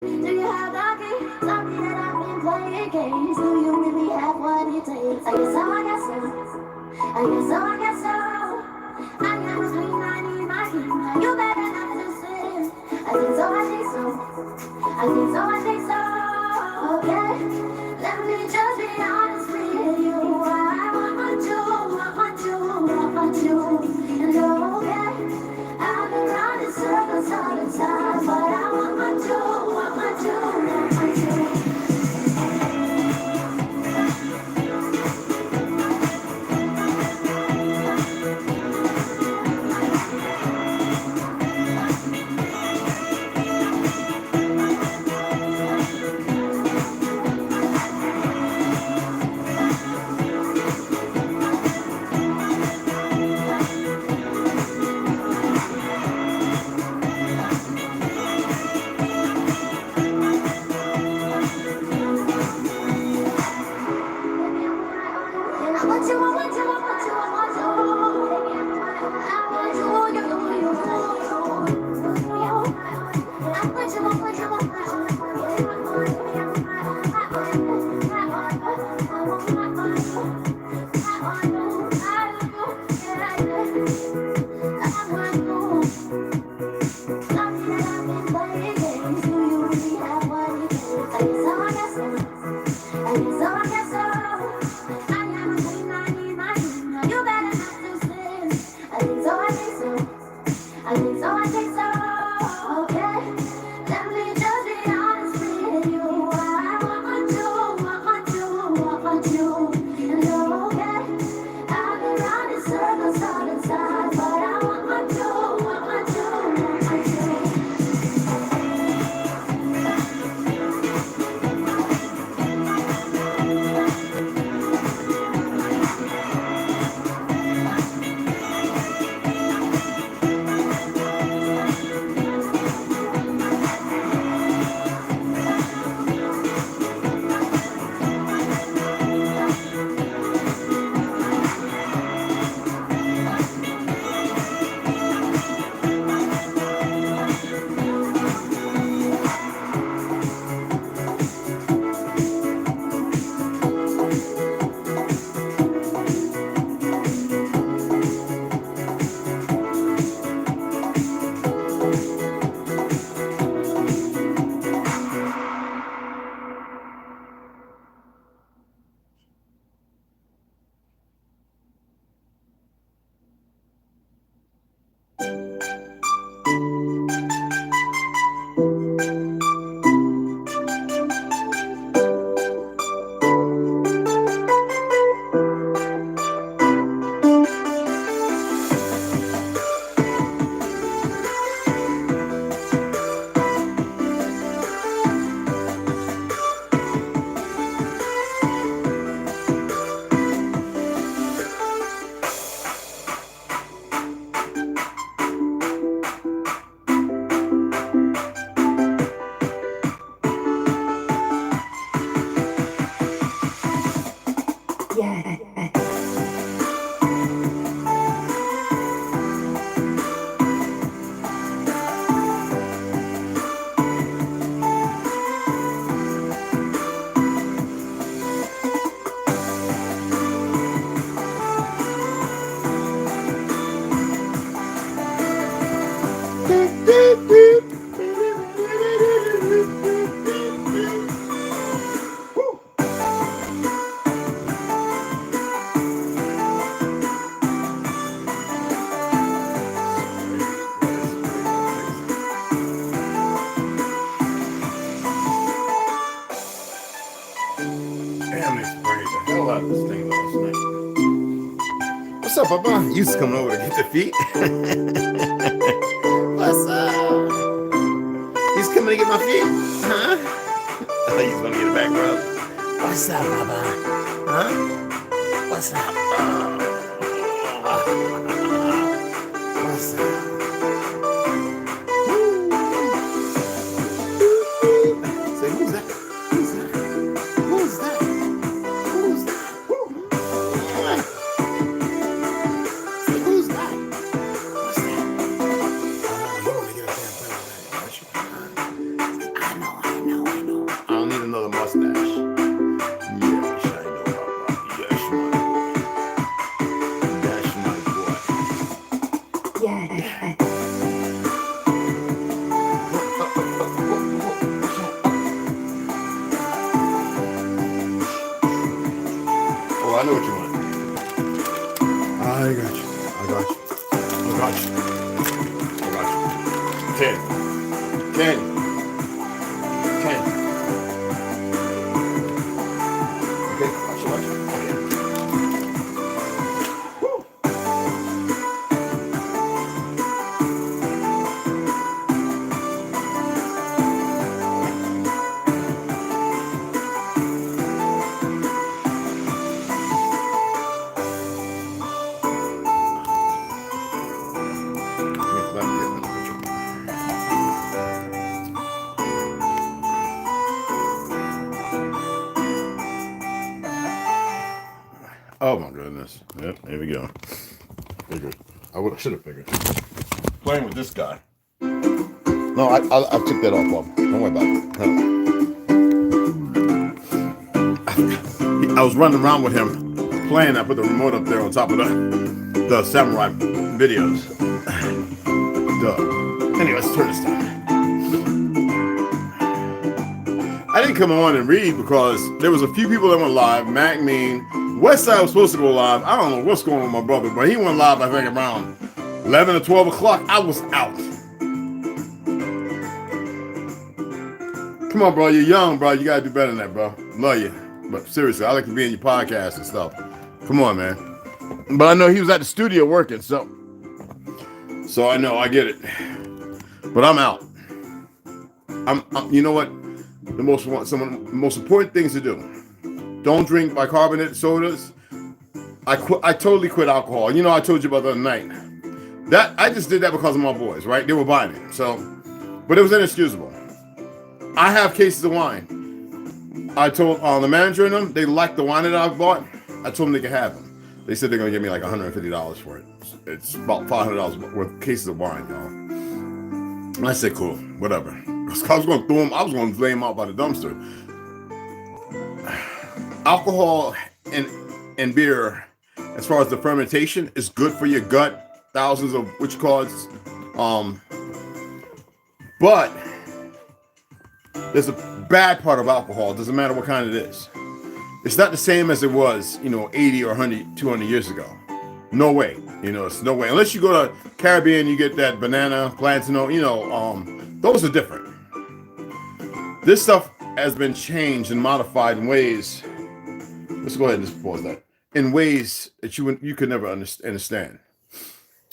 Do you have the key? Tell me that I've been playing games. Do you really have what it takes? I guess so, I guess so. I guess so, I guess so. I got a queen, I need my king. You better not lose it. I think so, I think so. I think so, I think so. Okay, let me just be honest with you. I want you, want you, want you. And okay, I've been running circles all the time, but I want you, want you, want you. What's up, Papa? You just coming over to get the feet? What's up? He's coming to get my feet? Huh? I thought he was going to get it back, bro. What's up, Papa? Huh? What's up? What's up? Say, who's that? Who's that? Who's that? Who's that? I know. Oh my goodness. Yep, here we go. Figured. I should have figured. Playing with this guy. No, I took that off, Bob. Don't worry about it. I was running around with him playing. I put the remote up there on top of the samurai videos. Duh. Anyway, let's turn this down. I didn't come on and read because there was a few people that went live. Mac Mean, Westside was supposed to go live. I don't know what's going on with my brother, but he went live, I think, around 11 or 12 o'clock. I was out. Come on, bro. You're young, bro. You got to do better than that, bro. Love you. But seriously, I like to be in your podcast and stuff. Come on, man. But I know he was at the studio working, so I know. I get it. But I'm out. I'm you know what? Some of the most important things to do. Don't drink bicarbonate sodas. I totally quit alcohol. You know, I told you about the other night. That I just did that because of my boys, right? They were buying it. So, but it was inexcusable. I have cases of wine. I told the manager and them, they liked the wine that I bought. I told them they could have them. They said they're gonna give me like $150 for it. It's about $500 worth of cases of wine, y'all. And I said, cool, whatever. I was gonna throw them. I was gonna lay them out by the dumpster. Alcohol and beer, as far as the fermentation, is good for your gut. Thousands of which cause, but there's a bad part of alcohol. It doesn't matter what kind it is. It's not the same as it was, 80 or 100, 200 years ago. No way. It's no way. Unless you go to Caribbean, you get that banana, plantain, those are different. This stuff has been changed and modified in ways. Let's go ahead and just pause that. In ways that you could never understand.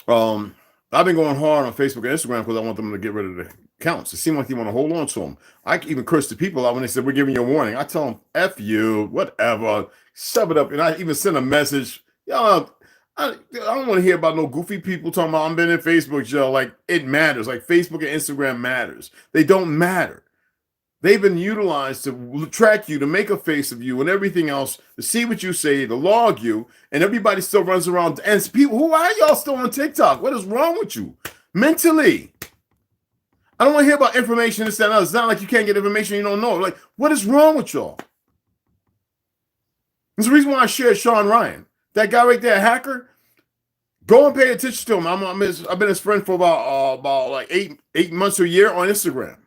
I've been going hard on Facebook and Instagram because I want them to get rid of the accounts. It seemed like they want to hold on to them. I even cursed the people out when they said, we're giving you a warning. I tell them, F you, whatever, shove it up. And I even send a message. Y'all, I don't want to hear about no goofy people talking about I'm been in Facebook, Joe. Like, it matters. Like, Facebook and Instagram matters. They don't matter. They've been utilized to track you, to make a face of you and everything else, to see what you say, to log you, and everybody still runs around. And people, who are y'all still on TikTok? What is wrong with you? Mentally. I don't want to hear about information, this, that, and other. It's not like you can't get information you don't know. Like, what is wrong with y'all? There's a reason why I shared Sean Ryan. That guy right there, hacker. Go and pay attention to him. I've been his friend for about like eight months or a year on Instagram.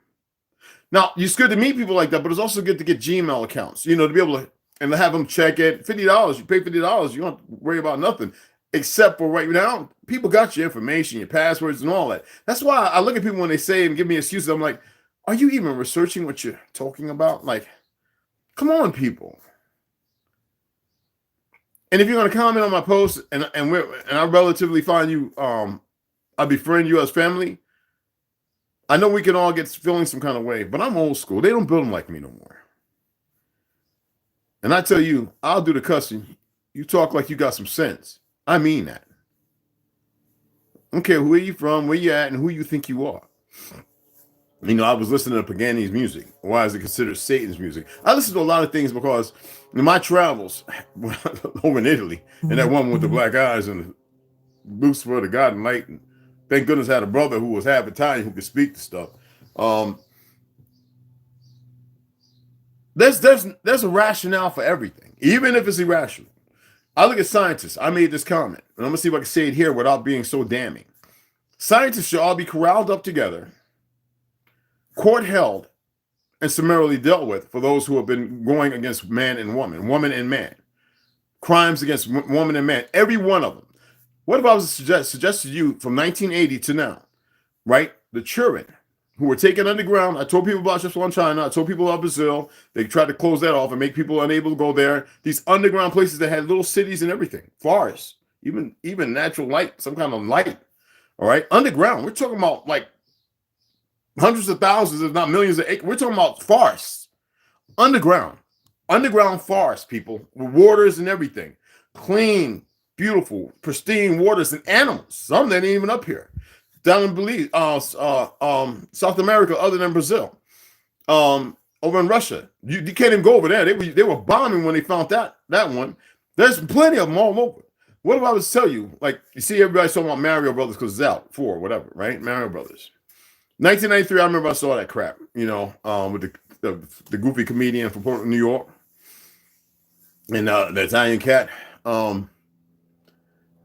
Now, it's good to meet people like that, but it's also good to get Gmail accounts, to be able to, and to have them check it. $50, you pay $50, you don't have to worry about nothing. Except for right now, people got your information, your passwords, and all that. That's why I look at people when they say and give me excuses. I'm like, are you even researching what you're talking about? Like, come on, people. And if you're going to comment on my post and I relatively find you, I befriend you as family, I know we can all get feeling some kind of way, but I'm old school. They don't build them like me no more. And I tell you, I'll do the cussing. You talk like you got some sense. I mean that. I don't care where you from, where you at, and who you think you are. I was listening to Pagani's music. Why is it considered Satan's music? I listen to a lot of things because in my travels over in Italy, and that woman with the black eyes and the boots for the God and light, and thank goodness I had a brother who was half Italian who could speak the stuff. There's a rationale for everything, even if it's irrational. I look at scientists. I made this comment, and I'm going to see if I can say it here without being so damning. Scientists should all be corralled up together, court held, and summarily dealt with for those who have been going against man and woman and man. Crimes against woman and man, every one of them. What if I was to suggest to you from 1980 to now, right? The children who were taken underground. I told people about Just China. I told people about Brazil. They tried to close that off and make people unable to go there. These underground places that had little cities and everything, forests, even natural light, some kind of light. All right, underground. We're talking about like hundreds of thousands, if not millions of acres. We're talking about forests, underground forests, people, with waters and everything, clean, beautiful, pristine waters and animals. Some that ain't even up here. Down in Belize, South America, other than Brazil, over in Russia, you can't even go over there. They were bombing when they found that one. There's plenty of them all over. What if I was to tell you, like, you see everybody's talking about Mario Brothers because Zelle, 4, whatever, right? Mario Brothers. 1993, I remember I saw that crap, with the goofy comedian from New York and the Italian cat. You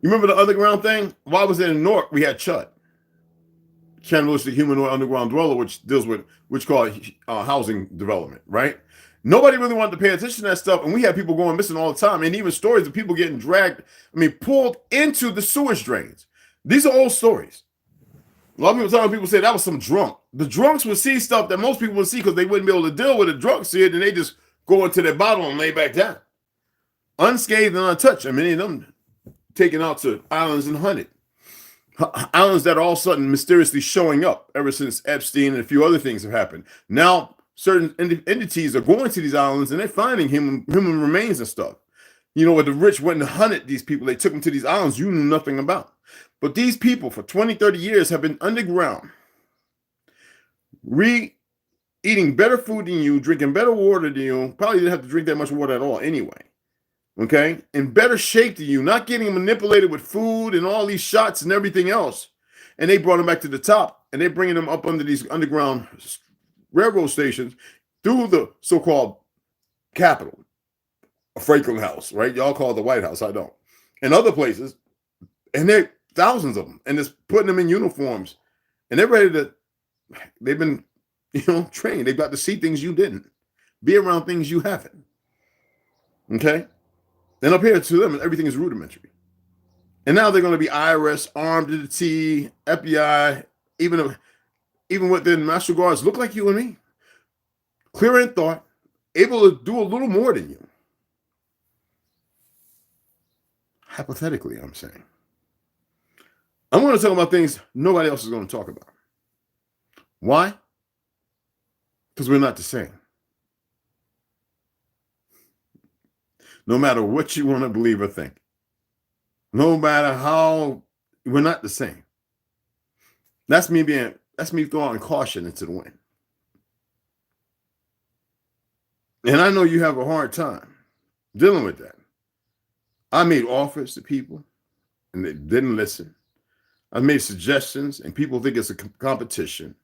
remember the underground thing? While I was in Newark, we had Chud. Chandler's the humanoid underground dweller, which deals with housing development, right? Nobody really wanted to pay attention to that stuff, and we had people going missing all the time, and even stories of people getting dragged, pulled into the sewage drains. These are old stories. A lot of people say that was some drunk. The drunks would see stuff that most people would see because they wouldn't be able to deal with it. Drunks see it, and they just go into their bottle and lay back down. Unscathed and untouched, and many of them taken out to islands and hunted. Islands that are all of a sudden mysteriously showing up ever since Epstein and a few other things have happened. Now, certain entities are going to these islands and they're finding human remains and stuff. Where the rich went and hunted these people, they took them to these islands you knew nothing about. But these people for 20, 30 years have been underground, eating better food than you, drinking better water than you, probably didn't have to drink that much water at all anyway. Okay, in better shape than you, not getting manipulated with food and all these shots and everything else. And they brought them back to the top, and they're bringing them up under these underground railroad stations through the so-called Capitol, a Franklin House, right? Y'all call it the White House, I don't. And other places, and they're thousands of them, and it's putting them in uniforms, and they've been, trained. They've got to see things you didn't, be around things you haven't. Okay. Then up here to them, everything is rudimentary. And now they're going to be IRS, armed to the T, FBI, even with their National Guards, look like you and me. Clear in thought, able to do a little more than you. Hypothetically, I'm saying. I'm going to talk about things nobody else is going to talk about. Why? Because we're not the same. No matter what you want to believe or think. No matter how, we're not the same. That's me throwing caution into the wind. And I know you have a hard time dealing with that. I made offers to people and they didn't listen. I made suggestions and people think it's a competition.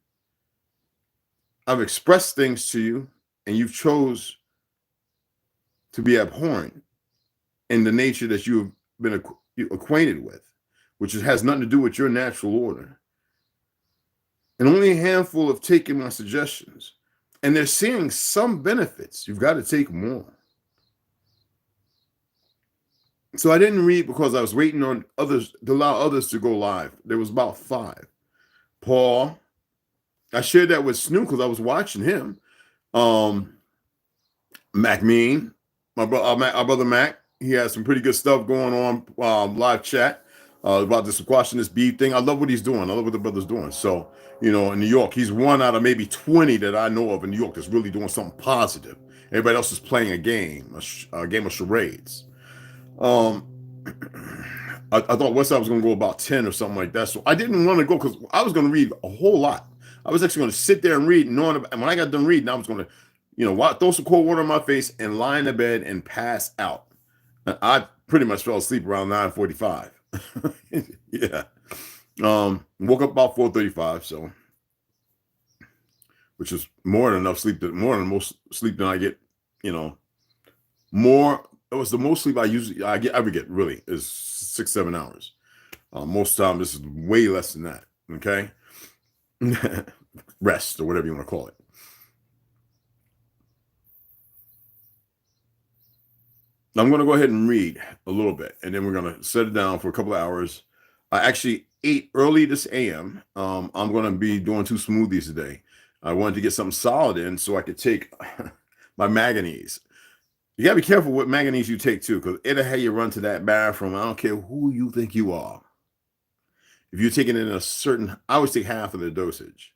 I've expressed things to you and you've chose to be abhorrent in the nature that you've been acquainted with, which has nothing to do with your natural order. And only a handful have taken my suggestions. And they're seeing some benefits. You've got to take more. So I didn't read because I was waiting on others to allow others to go live. There was about 5. Paul, I shared that with Snoop because I was watching him. Mac Mean, our brother Mac, he has some pretty good stuff going on live chat about this squashing this beef thing. I love what he's doing. I love what the brother's doing. So, in New York, he's one out of maybe 20 that I know of in New York that's really doing something positive. Everybody else is playing a game of charades. I thought Westside was going to go about 10 or something like that. So I didn't want to go because I was going to read a whole lot. I was actually going to sit there and read, and when I got done reading, I was going to, throw some cold water on my face and lie in the bed and pass out. And I pretty much fell asleep around 9:45. Yeah. Woke up about 4:35, so which is more than enough sleep, more than most sleep than I get, more. It was the most sleep I ever get really is 6-7 hours. Most time this is way less than that. Okay. Rest or whatever you want to call it. I'm going to go ahead and read a little bit, and then we're going to set it down for a couple of hours. I actually ate early this AM. I'm going to be doing 2 smoothies today. I wanted to get something solid in so I could take my manganese. You got to be careful what manganese you take too, because it'll have you run to that bathroom. I don't care who you think you are. If you're taking it in I always take half of the dosage.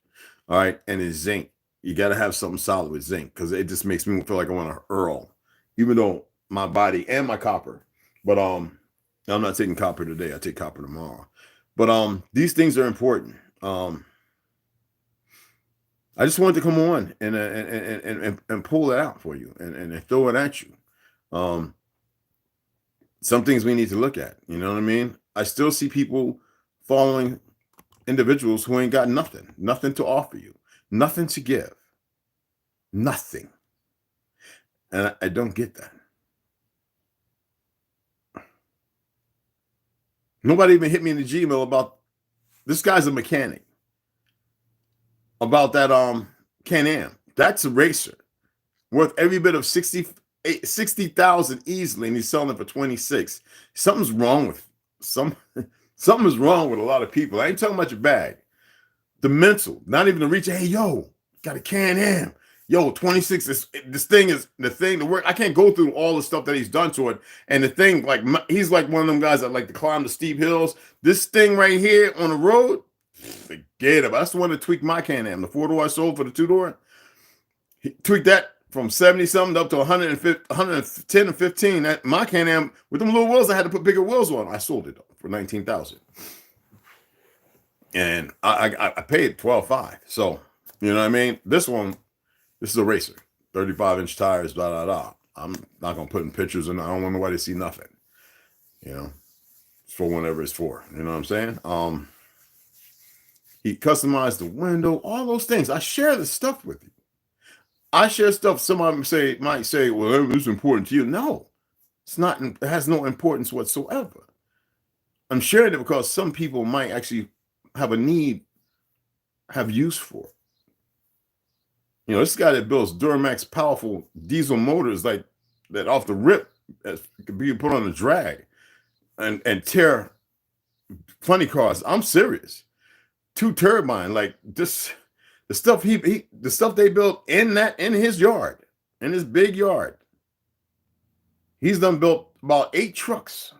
All right. And it's zinc. You got to have something solid with zinc because it just makes me feel like I want to hurl, even though my body and my copper. But I'm not taking copper today. I take copper tomorrow. But these things are important. I just wanted to come on and pull it out for you and throw it at you. some things we need to look at. You know what I mean? I still see people following individuals who ain't got nothing to offer you, nothing to give, nothing. And I don't get that. Nobody even hit me in the Gmail about this guy's a mechanic. About that Can-Am. That's a racer. Worth every bit of 60,000 easily, and he's selling it for 26. Something's wrong with something's wrong with a lot of people. I ain't talking about your bag. The mental, not even the reach. Hey, yo, got a Can-Am. Yo, 26. This thing is the thing to work. I can't go through all the stuff that he's done to it. And the thing, like, he's like one of them guys that like to climb the steep hills. This thing right here on the road, forget it. That's the one that tweaked my Can-Am. The 4-door I sold for the 2-door. He tweaked that from 70 something up to 110 and 15. That my Can-Am with them little wheels, I had to put bigger wheels on. I sold it for 19,000. And I paid 12.5. So, you know what I mean? This is a racer, 35-inch tires, blah, blah, blah. I'm not going to put in pictures, and I don't want nobody to see nothing. You know, it's for whenever it's for. You know what I'm saying? He customized the window, all those things. I share the stuff with you. I share stuff somebody might say, well, this is important to you. No, it's not. It has no importance whatsoever. I'm sharing it because some people might actually have a need, have use for it. You know, this guy that builds Duramax powerful diesel motors like that off the rip could be put on a drag and tear funny cars. I'm serious. 2 turbine, like this, the stuff the stuff they built in his yard, in his big yard. He's done built about 8 trucks.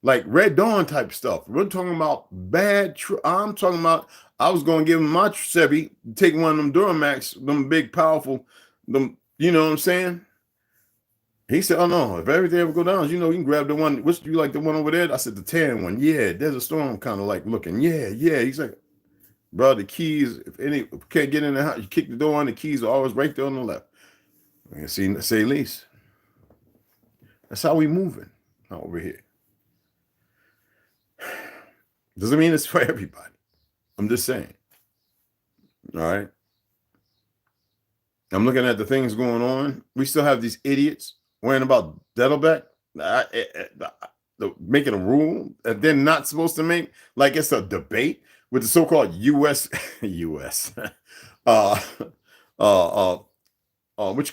Like Red Dawn type stuff. We're talking about bad. I'm talking about. I was going to give him my Chevy, take one of them Duramax, them big, powerful, them. You know what I'm saying? He said, "Oh no, if everything ever go down, you know, you can grab the one. Which you like the one over there?" I said, "The tan one." Yeah, there's a storm kind of like looking. Yeah. He's like, "Bro, the keys. If you can't get in the house, you kick the door on. The keys are always right there on the left." You see, say least. That's how we moving over here. Doesn't mean it's for everybody. I'm just saying. All right. I'm looking at the things going on. We still have these idiots worrying about Dettelbeck, making a rule that they're not supposed to make, like it's a debate with the so-called U.S. what you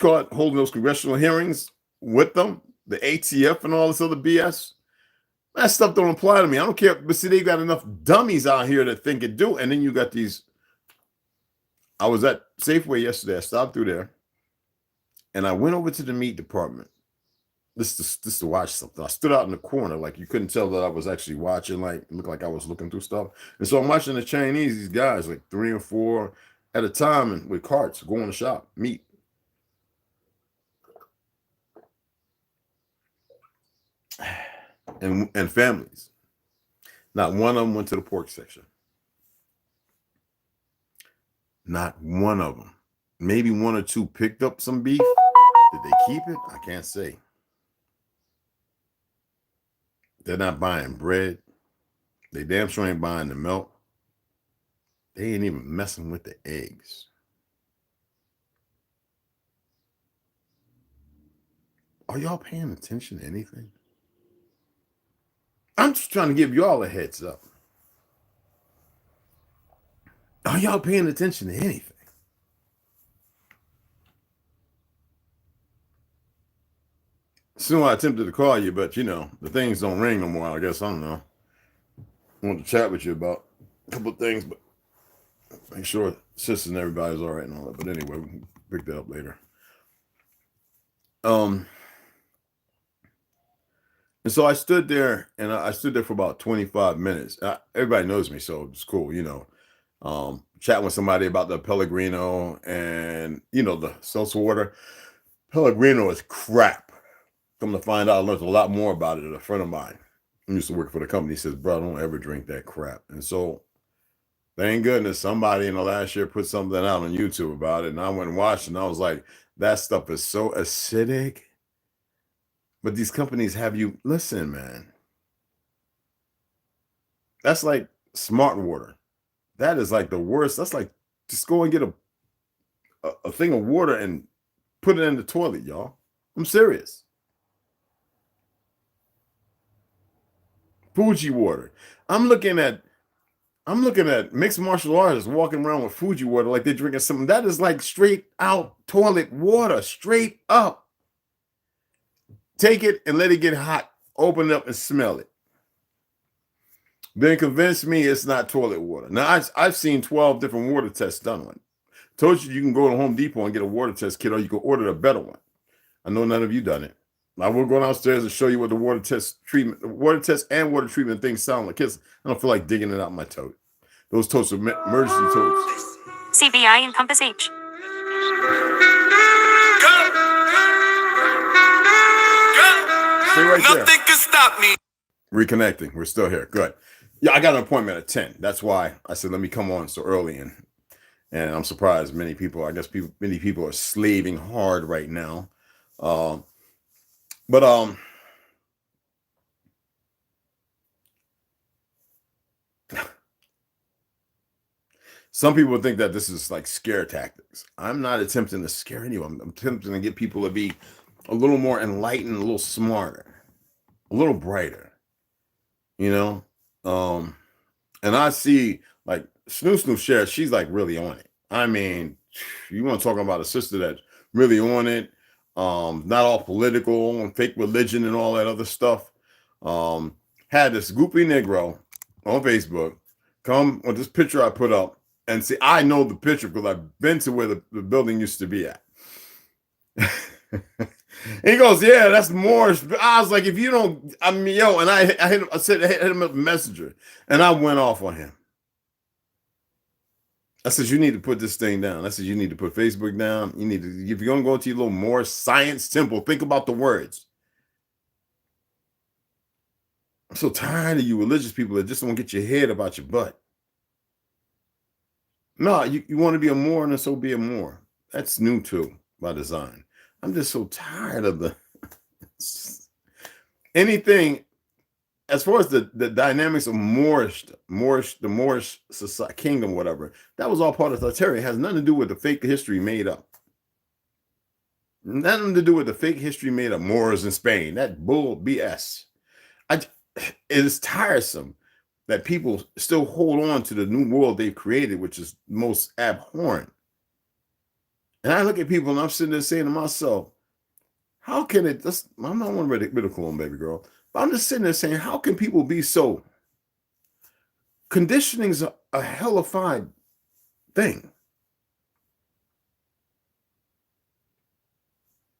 call it, holding those congressional hearings with them, the ATF and all this other BS. That stuff don't apply to me. I don't care. But see, they got enough dummies out here that think it do. And then you got these. I was at Safeway yesterday. I stopped through there. And I went over to the meat department. This to watch something. I stood out in the corner. Like you couldn't tell that I was actually watching. Like it looked like I was looking through stuff. And so I'm watching the Chinese, these guys, like 3 or 4 at a time and with carts going to shop, meat. And families. Not one of them went to the pork section. Not one of them. Maybe 1 or 2 picked up some beef. Did they keep it? I can't say. They're not buying bread. They damn sure ain't buying the milk. They ain't even messing with the eggs. Are y'all paying attention to anything? I'm just trying to give y'all a heads up. Are y'all paying attention to anything? Soon I attempted to call you, but you know, the things don't ring no more, I guess. I don't know. I want to chat with you about a couple of things, but make sure sisters and everybody's all right and all that. But anyway, we can pick that up later. And so I stood there, and I stood there for about 25 minutes. Everybody knows me, so it's cool, you know. Chatting with somebody about the Pellegrino and, you know, the seltzer water. Pellegrino is crap. Come to find out, I learned a lot more about it. A friend of mine who used to work for the company says, "Bro, don't ever drink that crap." And so, thank goodness somebody in the last year put something out on YouTube about it. And I went and watched, and I was like, that stuff is so acidic. But these companies have you, listen, man. That's like smart water. That is like the worst. That's like just go and get a thing of water and put it in the toilet, y'all. I'm serious. Fuji water. I'm looking at mixed martial artists walking around with Fuji water like they're drinking something. That is like straight out toilet water, straight up. Take it and let it get hot. Open it up and smell it. Then convince me it's not toilet water. Now, I've seen 12 different water tests done on it. Told you can go to Home Depot and get a water test kit, or you can order a better one. I know none of you done it. I will go downstairs and show you what the water test and water treatment things sound like. I don't feel like digging it out my tote. Those totes are emergency totes. CBI and Compass H. Stay right there. Nothing can stop me. Reconnecting. We're still here. Good. Yeah, I got an appointment at 10. That's why I said let me come on so early, and I'm surprised many people are slaving hard right now. But some people think that this is like scare tactics. I'm not attempting to scare anyone. I'm attempting to get people to be a little more enlightened, a little smarter, a little brighter, you know? And I see like Snoo Share, she's like really on it. I mean, you want to talk about a sister that's really on it, not all political and fake religion and all that other stuff. Had this goopy Negro on Facebook come with this picture I put up, and see, I know the picture because I've been to where the building used to be at. He goes, yeah, that's Moorish. I was like, if you don't, I mean, yo, and I hit him, I hit him up Messenger, and I went off on him. I said, you need to put this thing down. I said, you need to put Facebook down. You need to, if you're going to go to your little Moorish science temple, think about the words. I'm so tired of you religious people that just don't get your head about your butt. No, you want to be a Moor, and so be a Moor. That's new too, by design. I'm just so tired of the anything as far as the dynamics of the Moorish society, kingdom, whatever. That was all part of Tartarian. It has nothing to do with the fake history made up. Nothing to do with the fake history made up Moors in Spain. That bull BS. It is tiresome that people still hold on to the new world they've created, which is most abhorrent. And I look at people and I'm sitting there saying to myself, how can it, I'm not one to ridicule them, baby girl, but I'm just sitting there saying, how can people be so, conditioning's a hellified thing.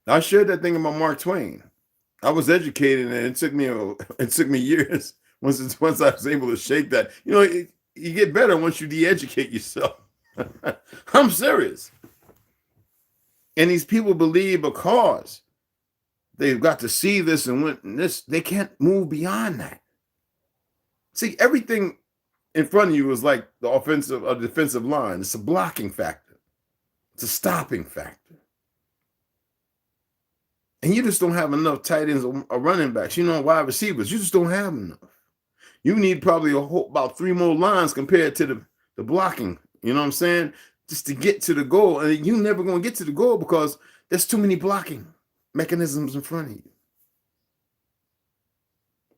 I shared that thing about Mark Twain. I was educated, and it took me years once I was able to shake that. You know, you get better once you de-educate yourself. I'm serious. And these people believe because they've got to see this and went this, they can't move beyond that. See, everything in front of you is like the defensive line. It's a blocking factor. It's a stopping factor. And you just don't have enough tight ends or running backs. You know, wide receivers, you just don't have enough. You need probably about 3 more lines compared to the blocking. You know what I'm saying? Just to get to the goal. And you're never going to get to the goal because there's too many blocking mechanisms in front of you.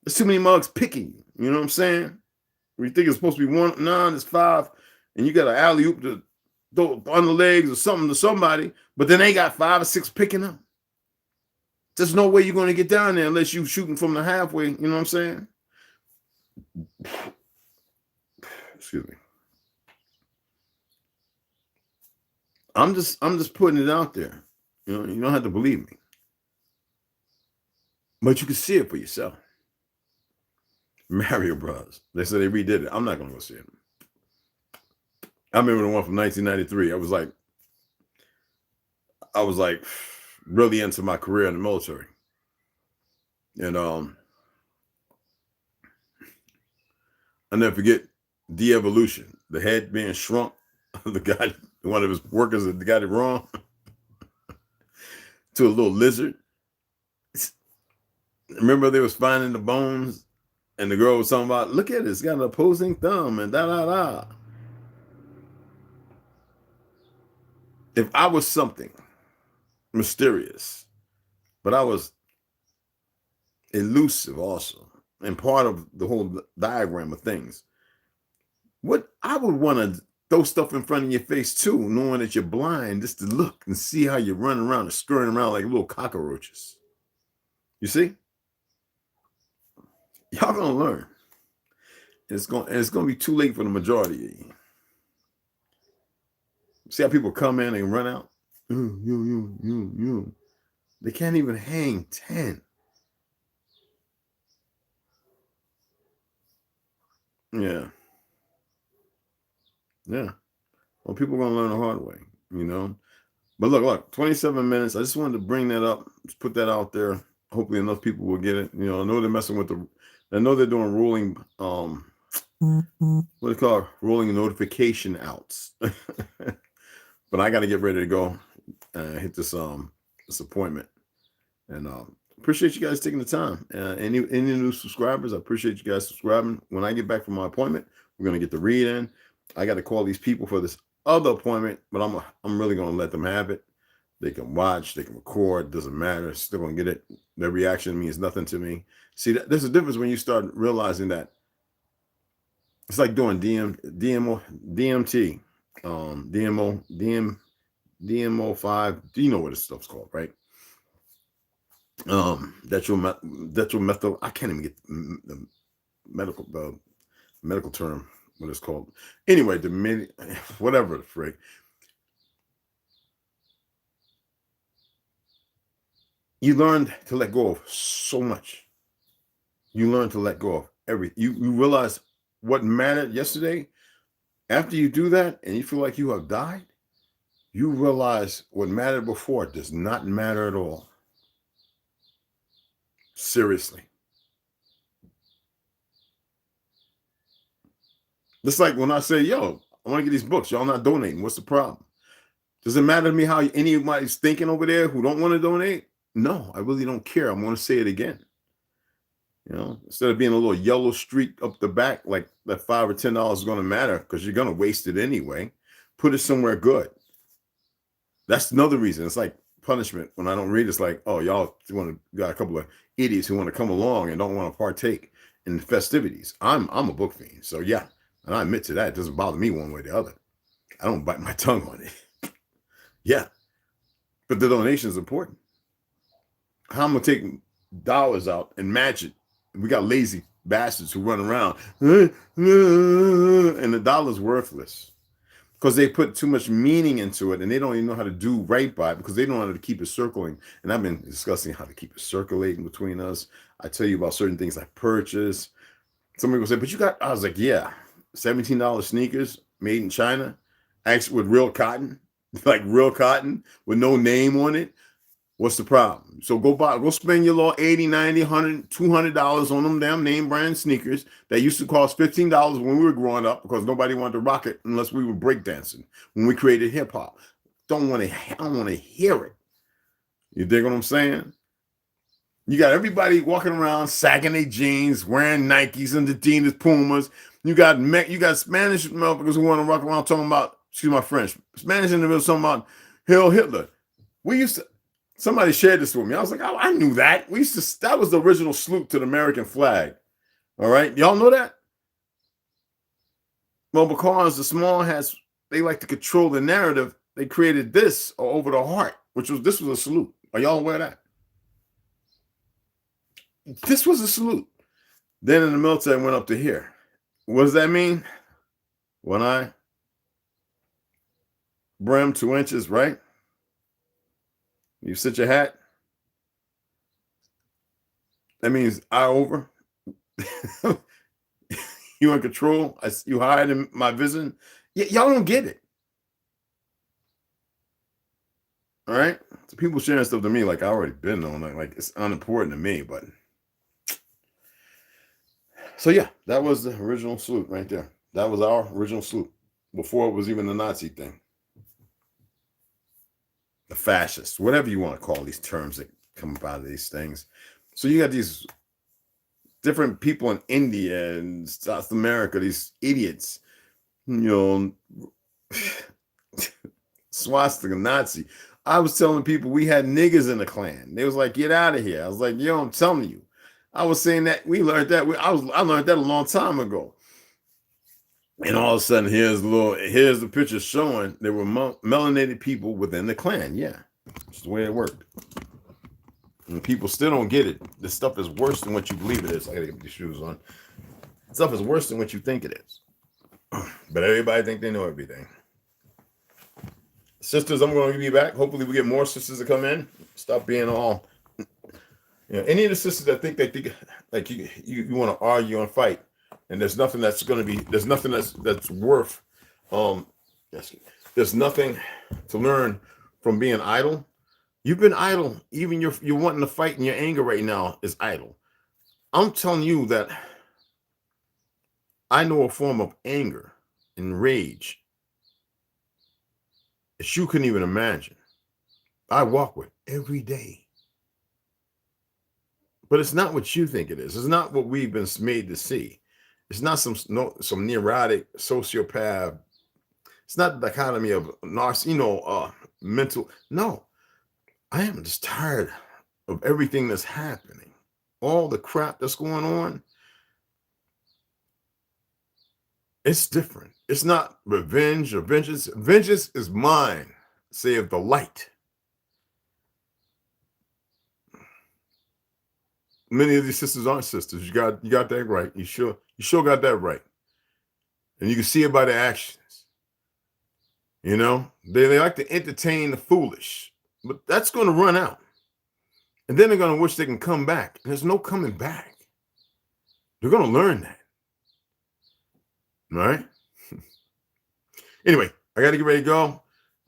There's too many mugs picking you. You know what I'm saying? When you think it's supposed to be 1, 9, it's 5, and you got an alley-oop to throw on the legs or something to somebody, but then they got 5 or 6 picking up. There's no way you're going to get down there unless you're shooting from the halfway. You know what I'm saying? Excuse me. I'm just putting it out there. You know, you don't have to believe me, but you can see it for yourself. Mario Bros. They said they redid it. I'm not going to go see it. I remember the one from 1993. I was like really into my career in the military, and I'll never forget de-evolution. The head being shrunk. The guy, one of his workers, got it wrong to a little lizard. Remember they was finding the bones and the girl was talking about, look at it, it's got an opposing thumb and da da da. If I was something mysterious, but I was elusive also, and part of the whole diagram of things, what I would want to throw stuff in front of your face too, knowing that you're blind, just to look and see how you run around and scurrying around like little cockroaches. You see? Y'all gonna learn. It's gonna be too late for the majority of you. See how people come in and run out? You. They can't even hang 10. Yeah. Well, people are gonna learn the hard way, you know. But look, 27 minutes. I just wanted to bring that up, just put that out there. Hopefully enough people will get it. You know, I know they're messing with I know they're doing rolling, what do you call it? Rolling notification outs. But I got to get ready to go hit this appointment. And appreciate you guys taking the time. Any new subscribers, I appreciate you guys subscribing. When I get back from my appointment, we're gonna get the read in. I got to call these people for this other appointment, but I'm really gonna let them have it. They can watch, they can record, doesn't matter. Still gonna get it. Their reaction means nothing to me. See, there's a difference when you start realizing that it's like doing DMO, DMT, DMO5. Do you know what this stuff's called, right? Detrimental. I can't even get the medical term, what it's called. Anyway, whatever the frick. You learned to let go of so much. You learn to let go of everything. You realize what mattered yesterday. After you do that and you feel like you have died, you realize what mattered before does not matter at all. Seriously. Just like when I say, yo, I want to get these books. Y'all not donating. What's the problem? Does it matter to me how anybody's thinking over there who don't want to donate? No, I really don't care. I'm going to say it again. You know, instead of being a little yellow streak up the back, like that $5 or $10 is going to matter because you're going to waste it anyway. Put it somewhere good. That's another reason. It's like punishment. When I don't read, it's like, oh, y'all got a couple of idiots who want to come along and don't want to partake in the festivities. I'm a book fiend. So yeah, and I admit to that. It doesn't bother me one way or the other. I don't bite my tongue on it. Yeah. But the donation is important. How I'm going to take dollars out and match it. We got lazy bastards who run around and the dollar's worthless because they put too much meaning into it and they don't even know how to do right by it because they don't know how to keep it circling. And I've been discussing how to keep it circulating between us. I tell you about certain things I purchase. Some people say, but I was like, yeah, $17 sneakers made in China, actually with real cotton, like real cotton with no name on it. What's the problem? So go spend your little $80, $90, $100, $200 on them damn name brand sneakers that used to cost $15 when we were growing up because nobody wanted to rock it unless we were breakdancing when we created hip hop. I don't want to hear it. You dig what I'm saying? You got everybody walking around sagging their jeans, wearing Nikes and Adidas, Pumas. You got Spanish motherfuckers who want to rock around talking about, excuse my French, Spanish in the middle talking about Hail Hitler. Somebody shared this with me. I was like, oh, I knew that. That was the original salute to the American flag. All right. Y'all know that? Well, because the small hats, they like to control the narrative. They created this over the heart, this was a salute. Are y'all aware of that? This was a salute. Then in the military, I went up to here. What does that mean? When I brim 2 inches, right? You sit your hat. That means eye over. You in control. You hide in my vision. Y'all don't get it. All right. So people sharing stuff to me like I already been on it. Like it's unimportant to me. But so yeah, that was the original salute right there. That was our original salute before it was even the Nazi thing. The fascists, whatever you want to call these terms that come out of these things. So you got these different people in India and South America, these idiots, swastika Nazi. I was telling people we had niggas in the Klan. They was like, get out of here. I was like, yo, I'm telling you. I was saying that we learned that. I learned that a long time ago. And all of a sudden, here's the picture showing there were melanated people within the Klan. Yeah, that's the way it worked. And people still don't get it. This stuff is worse than what you believe it is. I gotta get these shoes on. Stuff is worse than what you think it is. But everybody think they know everything. Sisters, I'm going to give you back. Hopefully we get more sisters to come in. Stop being all, any of the sisters that think like you want to argue and fight, and there's nothing that's going to be, there's nothing that's worth, there's nothing to learn from being idle. You've been idle. Even you're wanting to fight in your anger right now is idle. I'm telling you that I know a form of anger and rage that you couldn't even imagine. I walk with every day. But it's not what you think it is. It's not what we've been made to see. It's not some neurotic sociopath. It's not the dichotomy of mental. No, I am just tired of everything that's happening. All the crap that's going on. It's different. It's not revenge or vengeance. Vengeance is mine, saith the light. Many of these sisters aren't sisters. You got that right. You sure got that right. And you can see it by their actions. They like to entertain the foolish, but that's going to run out. And then they're going to wish they can come back. There's no coming back. They're going to learn that. All right. Anyway, I got to get ready to go.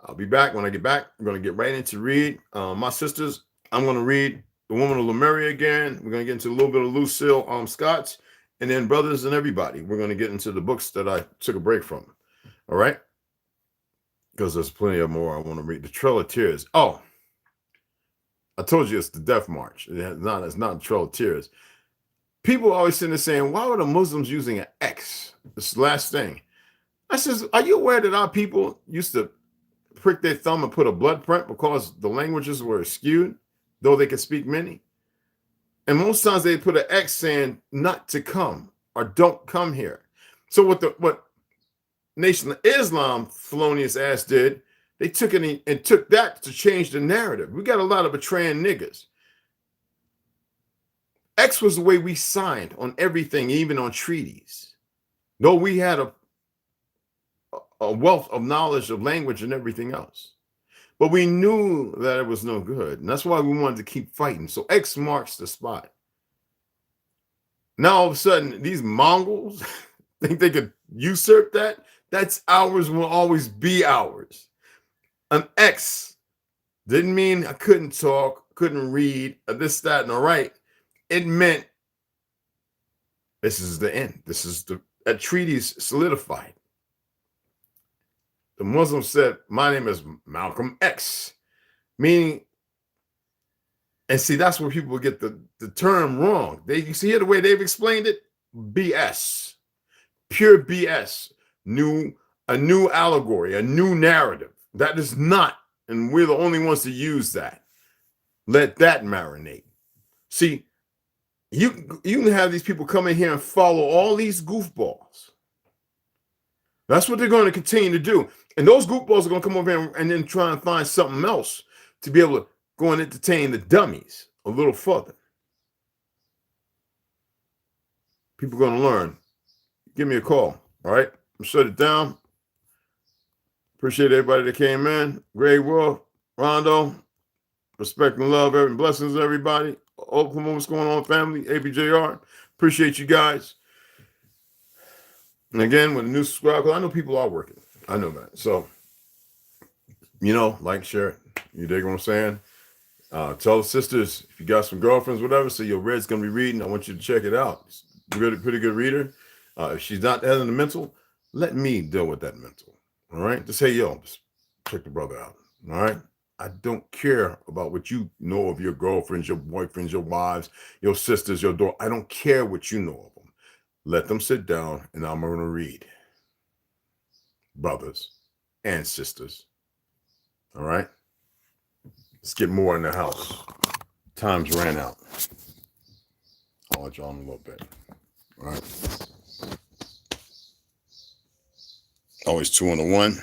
I'll be back. When I get back, I'm going to get right into read. My sisters, I'm going to read The Woman of Lemuria again. We're going to get into a little bit of Lucille Scott's. And then brothers and everybody, we're going to get into the books that I took a break from. All right. Because there's plenty of more I want to read. The Trail of Tears. Oh, I told you it's the Death March. It's not the Trail of Tears. People always sitting there saying, why were the Muslims using an X? This last thing. I says, are you aware that our people used to prick their thumb and put a blood print because the languages were skewed, though they could speak many? And most times they put an X saying not to come or don't come here. So what Nation of Islam felonious ass did, they took it and took that to change the narrative. We got a lot of betraying niggas. X was the way we signed on everything, even on treaties. Though we had a wealth of knowledge of language and everything else. But we knew that it was no good. And that's why we wanted to keep fighting. So X marks the spot. Now all of a sudden, these Mongols think they could usurp that. That's ours, will always be ours. An X didn't mean I couldn't talk, couldn't read, this, that, and all right. It meant this is the end. This is a treaty's solidified. The Muslims said, my name is Malcolm X, meaning, and see, that's where people get the term wrong. You see the way they've explained it? BS, pure BS, a new allegory, a new narrative. That is not, and we're the only ones to use that. Let that marinate. See, you can have these people come in here and follow all these goofballs. That's what they're going to continue to do. And those goofballs are going to come over here and then try and find something else to be able to go and entertain the dummies a little further. People are going to learn. Give me a call. All right. I'm shut it down. Appreciate everybody that came in. Greg Wolf, Rondo, respect and love, and blessings to everybody. Oklahoma, what's going on, family? ABJR. Appreciate you guys. And again, with a new subscriber, I know people are working. I know that. So, like, share. You dig what I'm saying? Tell the sisters, if you got some girlfriends, whatever, so your Red's going to be reading, I want you to check it out. It's really pretty good reader. If she's not having the mental, let me deal with that mental. All right? Just, hey, yo, just check the brother out. All right? I don't care about what you know of your girlfriends, your boyfriends, your wives, your sisters, your daughter. I don't care what you know of them. Let them sit down and I'm going to read. Brothers and sisters. All right? Let's get more in the house. Time's ran out. I'll let y'all in a little bit. All right. Always 2 on the 1.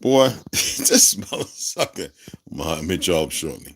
Boy, this motherfucker. I'm going to hit y'all up shortly.